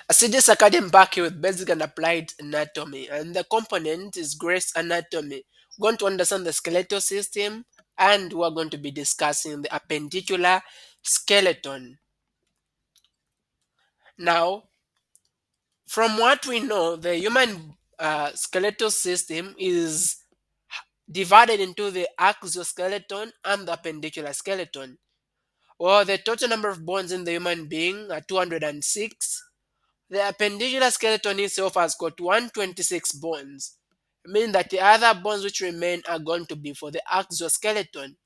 A CDS Academy back here with basic and applied anatomy, and the component is Grace Anatomy. We're going to understand the skeletal system, and we're going to be discussing the appendicular skeleton. Now, from what we know, the human skeletal system is divided into the exoskeleton and the appendicular skeleton. Well, the total number of bones in the human being are 206. The appendicular skeleton itself has got 126 bones, meaning that the other bones which remain are going to be for the exoskeleton.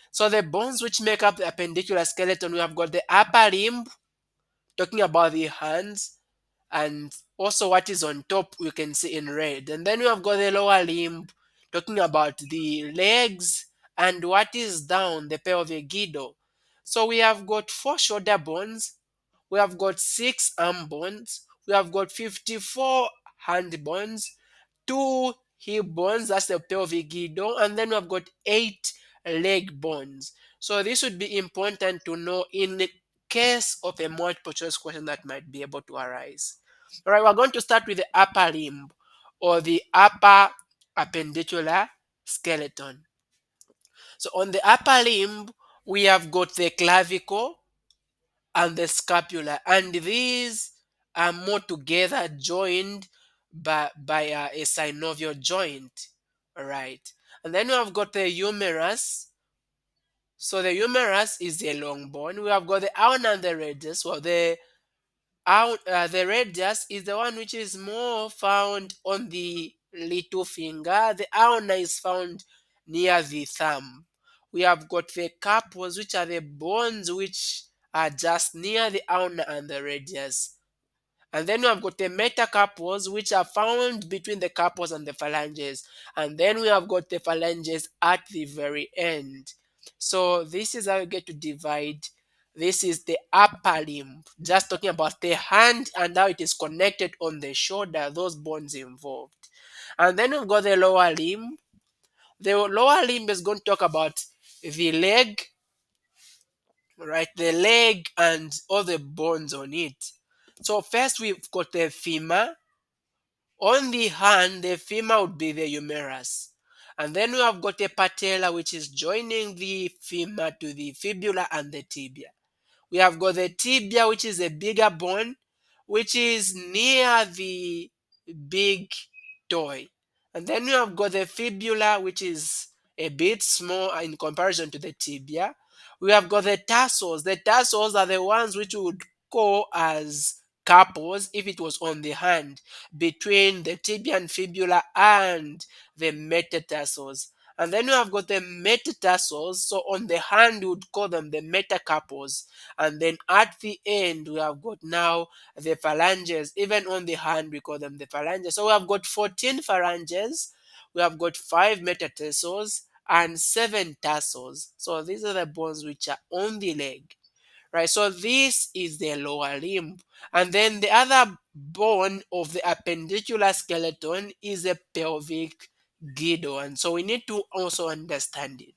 So the bones which make up the appendicular skeleton, we have got the upper limb, talking about the hands, and also what is on top we can see in red. And then we have got the lower limb, talking about the legs, and what is down, the pelvic girdle. So we have got four shoulder bones, we have got six arm bones, we have got 54 hand bones, two hip bones, that's the pelvic girdle, and then we have got eight leg bones. So this would be important to know in the case of a multiple choice question that might be able to arise. All right, we're going to start with the upper limb or the upper appendicular skeleton. So on the upper limb, we have got the clavicle and the scapula, and these are more together joined by a synovial joint. All right, and then we have got the humerus. So the humerus is the long bone. We have got the ulna and the radius. Well, the radius is the one which is more found on the little finger. The ulna is found near the thumb. We have got the carpals, which are the bones which are just near the ulna and the radius. And then we have got the metacarpals, which are found between the carpals and the phalanges. And then we have got the phalanges at the very end. So this is how we get to divide. This is the upper limb, just talking about the hand and how it is connected on the shoulder, those bones involved. And then we've got the lower limb. The lower limb is going to talk about the leg, right? The leg and all the bones on it. So first we've got the femur. On the hand, the femur would be the humerus. And then we have got a patella, which is joining the femur to the fibula and the tibia. We have got the tibia, which is a bigger bone, which is near the big toe. And then we have got the fibula, which is a bit small in comparison to the tibia. We have got the tarsals. The tarsals are the ones which we would call as carpals if it was on the hand, between the tibia and fibula and the metatarsals. And then we have got the metatarsals. So on the hand, we would call them the metacarpals. And then at the end, we have got now the phalanges. Even on the hand, we call them the phalanges. So we have got 14 phalanges. We have got 5 metatarsals and 7 tarsals. So these are the bones which are on the leg. Right, so this is the lower limb. And then the other bone of the appendicular skeleton is the pelvic girdle. And so we need to also understand it.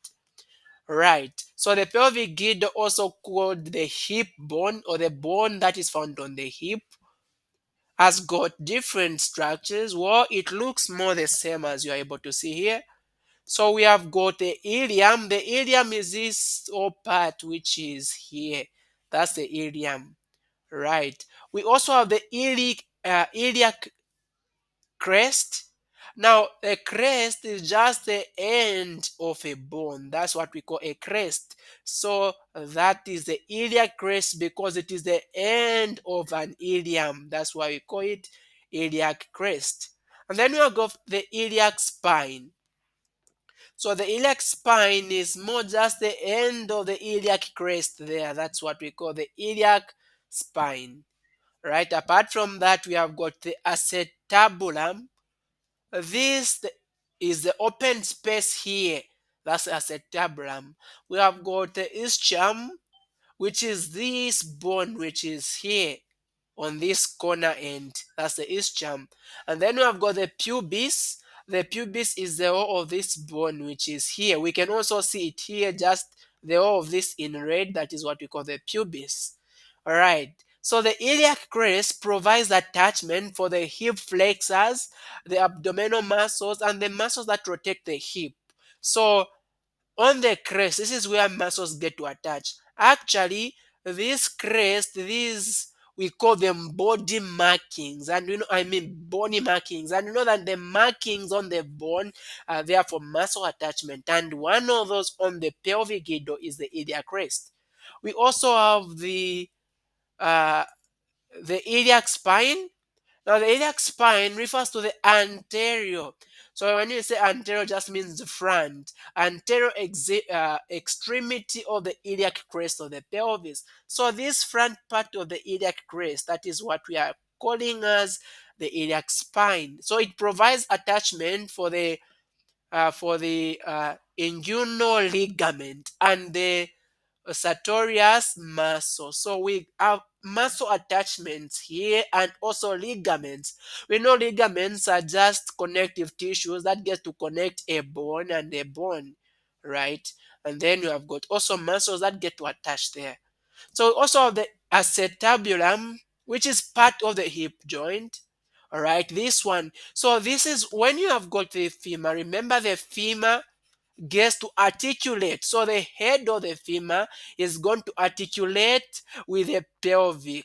Right. So the pelvic girdle, also called the hip bone or the bone that is found on the hip, has got different structures. Well, it looks more the same as you are able to see here. So we have got the ilium. The ilium is this whole part which is here. That's the ilium. Right. We also have the iliac crest. Now, a crest is just the end of a bone. That's what we call a crest. So that is the iliac crest because it is the end of an ilium. That's why we call it iliac crest. And then we have got the iliac spine. So the iliac spine is more just the end of the iliac crest there. That's what we call the iliac spine. Right. Apart from that, we have got the acetabulum. This is the open space here. That's acetabulum. We have got the ischium, which is this bone which is here on this corner end. That's the ischium. And then we have got the pubis. The pubis is the whole of this bone which is here. We can also see it here, just the whole of this in red. That is what we call the pubis. All right. So the iliac crest provides attachment for the hip flexors, the abdominal muscles, and the muscles that rotate the hip. So on the crest, this is where muscles get to attach. Actually, this crest, these we call them body markings, and I mean bony markings, and you know that the markings on the bone are there for muscle attachment, and one of those on the pelvic girdle is the iliac crest. We also have uh, the iliac spine. Now, the iliac spine refers to the anterior. So, when you say anterior, just means the front, anterior extremity of the iliac crest of the pelvis. So, this front part of the iliac crest, that is what we are calling as the iliac spine. So, it provides attachment for the inguinal ligament and the sartorius muscle. So we have muscle attachments here and also ligaments. We know ligaments are just connective tissues that get to connect a bone and a bone, right? And then you have got also muscles that get to attach there. So we also have the acetabulum, which is part of the hip joint. All right, this one. So this is when you have got the femur. Remember, the femur gets to articulate. So the head of the femur is going to articulate with the pelvic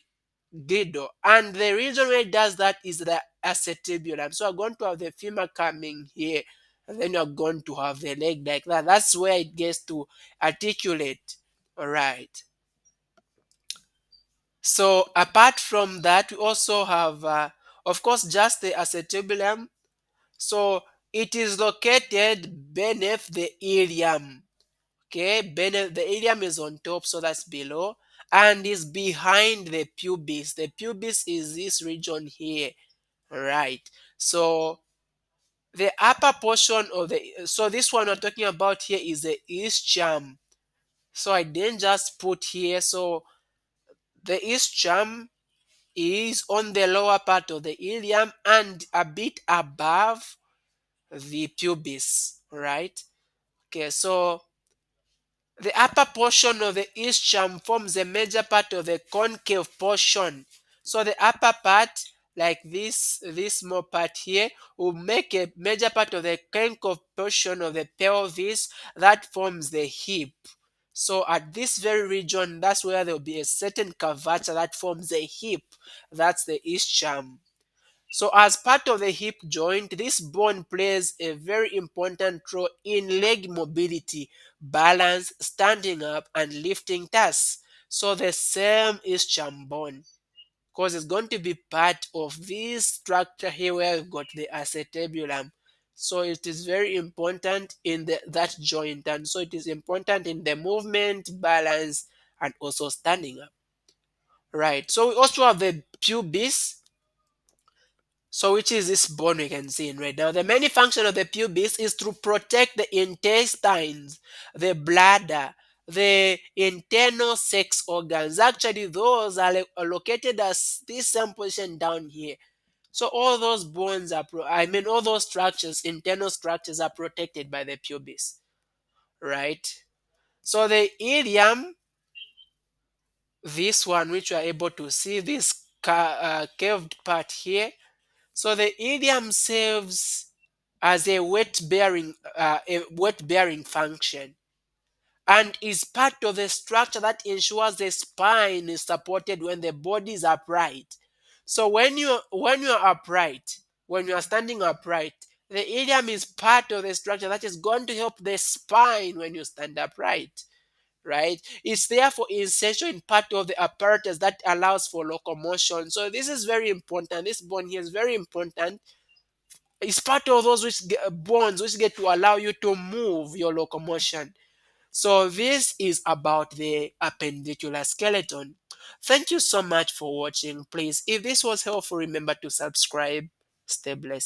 girdle. And the reason why it does that is the acetabulum. So I'm going to have the femur coming here. And then you're going to have the leg like that. That's where it gets to articulate. All right. So apart from that, we also have, of course, just the acetabulum. So it is located beneath the ilium. Okay, the ilium is on top, so that's below, and is behind the pubis. The pubis is this region here, right? So the upper portion of so this one we're talking about here is the ischium. So I didn't just put here. So the ischium is on the lower part of the ilium and a bit above the pubis, right? Okay, so the upper portion of the ischium forms a major part of the concave portion. So the upper part, like this small part here, will make a major part of the concave portion of the pelvis that forms the hip. So at this very region, that's where there will be a certain curvature that forms the hip. That's the ischium. So, as part of the hip joint, this bone plays a very important role in leg mobility, balance, standing up, and lifting tasks. So, the same is bone because it's going to be part of this structure here where we've got the acetabulum. So, it is very important in that joint, and so it is important in the movement, balance, and also standing up. Right. So, we also have the pubis. So which is this bone we can see in right now. The main function of the pubis is to protect the intestines, the bladder, the internal sex organs. Actually, those are located as this same position down here. So all those bones are, all those structures, internal structures are protected by the pubis, right? So the ilium, this one which you are able to see, this curved part here, so the ilium serves as a weight bearing function and is part of the structure that ensures the spine is supported when the body is upright. So when you're upright, when you are standing upright, the ilium is part of the structure that is going to help the spine when you stand upright. Right? It's therefore essential in part of the apparatus that allows for locomotion. So this is very important. This bone here is very important. It's part of those bones which get to allow you to move your locomotion. So this is about the appendicular skeleton. Thank you so much for watching. Please, if this was helpful, remember to subscribe. Stay blessed.